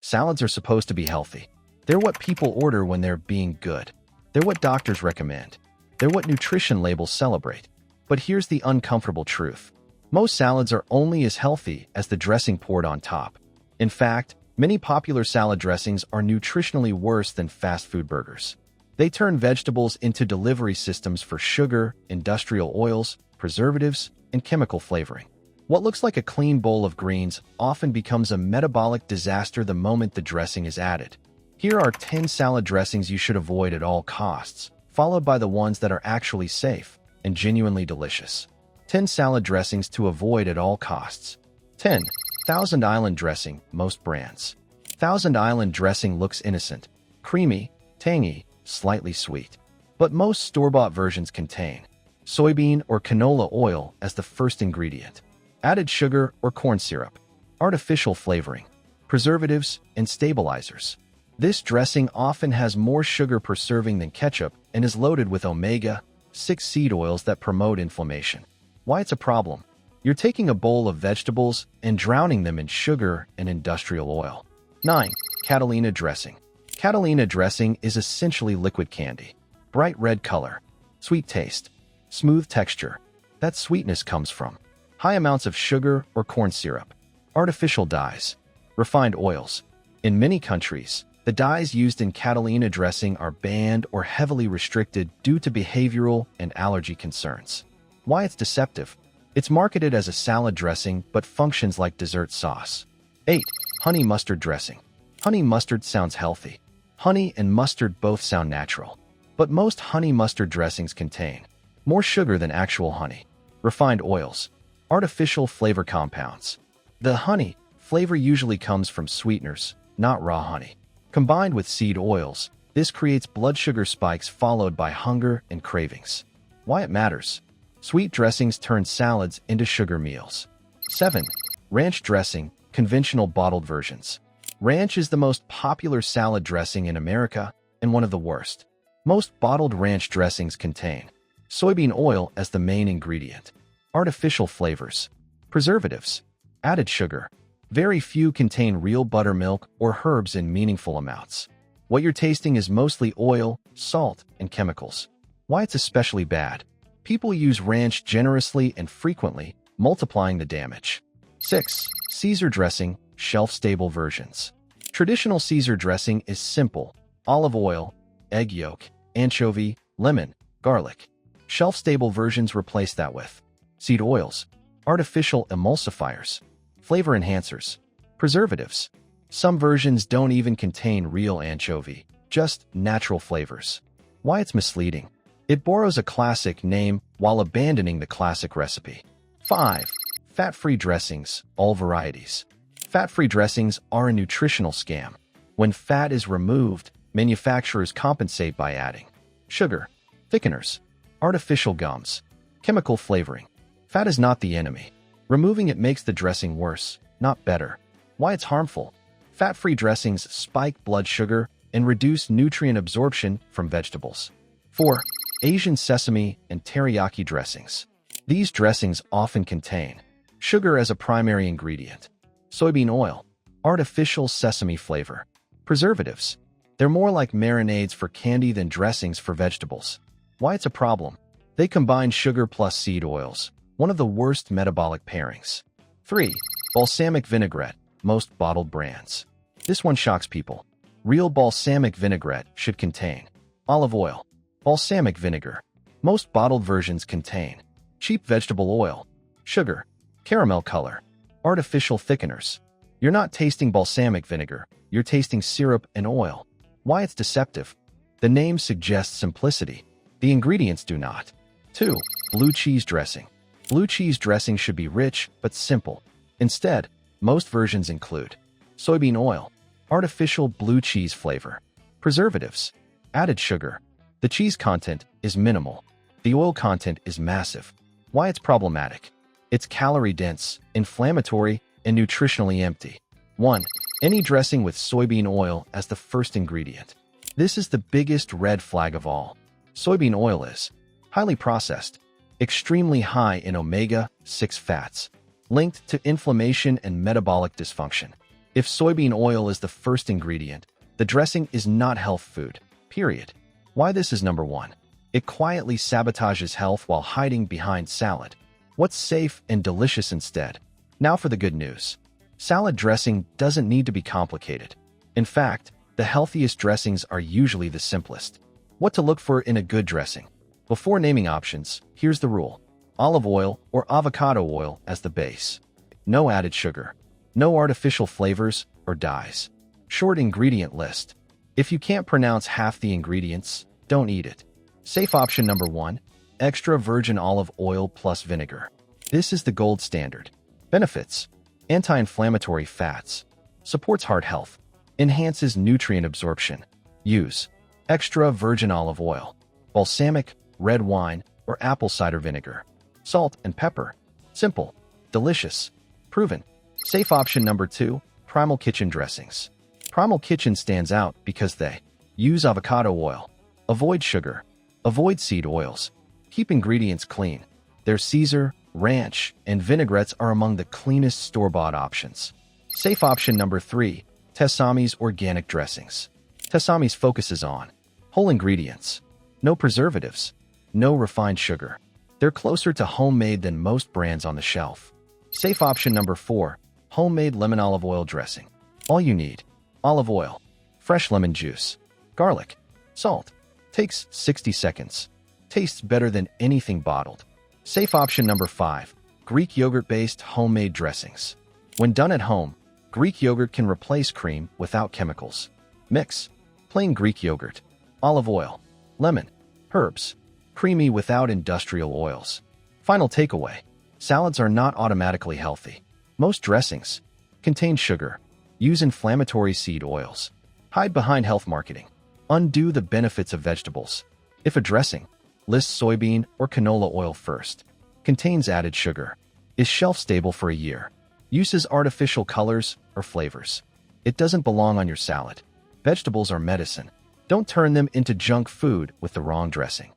Salads are supposed to be healthy. They're what people order when they're being good. They're what doctors recommend. They're what nutrition labels celebrate. But here's the uncomfortable truth. Most salads are only as healthy as the dressing poured on top. In fact, many popular salad dressings are nutritionally worse than fast food burgers. They turn vegetables into delivery systems for sugar, industrial oils, preservatives, and chemical flavoring. What looks like a clean bowl of greens often becomes a metabolic disaster the moment the dressing is added. Here are 10 salad dressings you should avoid at all costs, followed by the ones that are actually safe and genuinely delicious. 10 salad dressings to avoid at all costs. 10. Thousand Island dressing, most brands. Thousand Island dressing looks innocent, creamy, tangy, slightly sweet. But most store-bought versions contain soybean or canola oil as the first ingredient, added sugar or corn syrup, artificial flavoring, preservatives, and stabilizers. This dressing often has more sugar per serving than ketchup and is loaded with omega-6 seed oils that promote inflammation. Why it's a problem? You're taking a bowl of vegetables and drowning them in sugar and industrial oil. 9. Catalina dressing. Catalina dressing is essentially liquid candy. Bright red color, sweet taste, smooth texture. That sweetness comes from high amounts of sugar or corn syrup, artificial dyes, refined oils. In many countries, the dyes used in Catalina dressing are banned or heavily restricted due to behavioral and allergy concerns. Why it's deceptive? It's marketed as a salad dressing but functions like dessert sauce. 8. Honey mustard dressing. Honey mustard sounds healthy. Honey and mustard both sound natural. But most honey mustard dressings contain more sugar than actual honey, refined oils, artificial flavor compounds. The honey flavor usually comes from sweeteners, not raw honey. Combined with seed oils, this creates blood sugar spikes followed by hunger and cravings. Why it matters? Sweet dressings turn salads into sugar meals. 7. Ranch dressing, conventional bottled versions. Ranch is the most popular salad dressing in America and one of the worst. Most bottled ranch dressings contain soybean oil as the main ingredient, artificial flavors, preservatives, added sugar. Very few contain real buttermilk or herbs in meaningful amounts. What you're tasting is mostly oil, salt, and chemicals. Why it's especially bad? People use ranch generously and frequently, multiplying the damage. 6. Caesar dressing, shelf-stable versions. Traditional Caesar dressing is simple: olive oil, egg yolk, anchovy, lemon, garlic. Shelf-stable versions replace that with seed oils, artificial emulsifiers, flavor enhancers, preservatives. Some versions don't even contain real anchovy, just natural flavors. Why it's misleading? It borrows a classic name while abandoning the classic recipe. 5. Fat-free dressings, all varieties. Fat-free dressings are a nutritional scam. When fat is removed, manufacturers compensate by adding sugar, thickeners, artificial gums, chemical flavoring. Fat is not the enemy. Removing it makes the dressing worse, not better. Why it's harmful? Fat-free dressings spike blood sugar and reduce nutrient absorption from vegetables. 4. Asian sesame and teriyaki dressings. These dressings often contain sugar as a primary ingredient, soybean oil, artificial sesame flavor, preservatives. They're more like marinades for candy than dressings for vegetables. Why it's a problem? They combine sugar plus seed oils, one of the worst metabolic pairings. 3. Balsamic vinaigrette, most bottled brands. This one shocks people. Real balsamic vinaigrette should contain olive oil, balsamic vinegar. Most bottled versions contain cheap vegetable oil, sugar, caramel color, artificial thickeners. You're not tasting balsamic vinegar, you're tasting syrup and oil. Why it's deceptive? The name suggests simplicity. The ingredients do not. 2. Blue cheese dressing. Blue cheese dressing should be rich but simple. Instead, most versions include soybean oil, artificial blue cheese flavor, preservatives, added sugar. The cheese content is minimal. The oil content is massive. Why it's problematic? It's calorie-dense, inflammatory, and nutritionally empty. 1. Any dressing with soybean oil as the first ingredient. This is the biggest red flag of all. Soybean oil is highly processed, extremely high in omega-6 fats, linked to inflammation and metabolic dysfunction. If soybean oil is the first ingredient, the dressing is not health food, period. Why this is number 1. It quietly sabotages health while hiding behind salad. What's safe and delicious instead? Now for the good news. Salad dressing doesn't need to be complicated. In fact, the healthiest dressings are usually the simplest. What to look for in a good dressing? Before naming options, here's the rule. Olive oil or avocado oil as the base. No added sugar. No artificial flavors or dyes. Short ingredient list. If you can't pronounce half the ingredients, don't eat it. Safe option number 1. Extra virgin olive oil plus vinegar. This is the gold standard. Benefits: anti-inflammatory fats, supports heart health, enhances nutrient absorption. Use extra virgin olive oil, balsamic, red wine, or apple cider vinegar. Salt and pepper. Simple, delicious, proven. Safe option number 2. Primal Kitchen dressings. Primal Kitchen stands out because they use avocado oil, avoid sugar, avoid seed oils, keep ingredients clean. Their Caesar, ranch, and vinaigrettes are among the cleanest store-bought options. Safe option number 3. Tessami's organic dressings. Tessami's focuses on whole ingredients, no preservatives, no refined sugar. They're closer to homemade than most brands on the shelf. Safe option number 4. Homemade lemon olive oil dressing. All you need: olive oil, fresh lemon juice, garlic, salt. Takes 60 seconds. Tastes better than anything bottled. Safe option number 5. Greek yogurt-based homemade dressings. When done at home, Greek yogurt can replace cream without chemicals. Mix plain Greek yogurt, olive oil, lemon, herbs. Creamy without industrial oils. Final takeaway: salads are not automatically healthy. Most dressings contain sugar, use inflammatory seed oils, hide behind health marketing, undo the benefits of vegetables. If a dressing lists soybean or canola oil first, contains added sugar, is shelf-stable for a year, uses artificial colors or flavors, it doesn't belong on your salad. Vegetables are medicine. Don't turn them into junk food with the wrong dressing.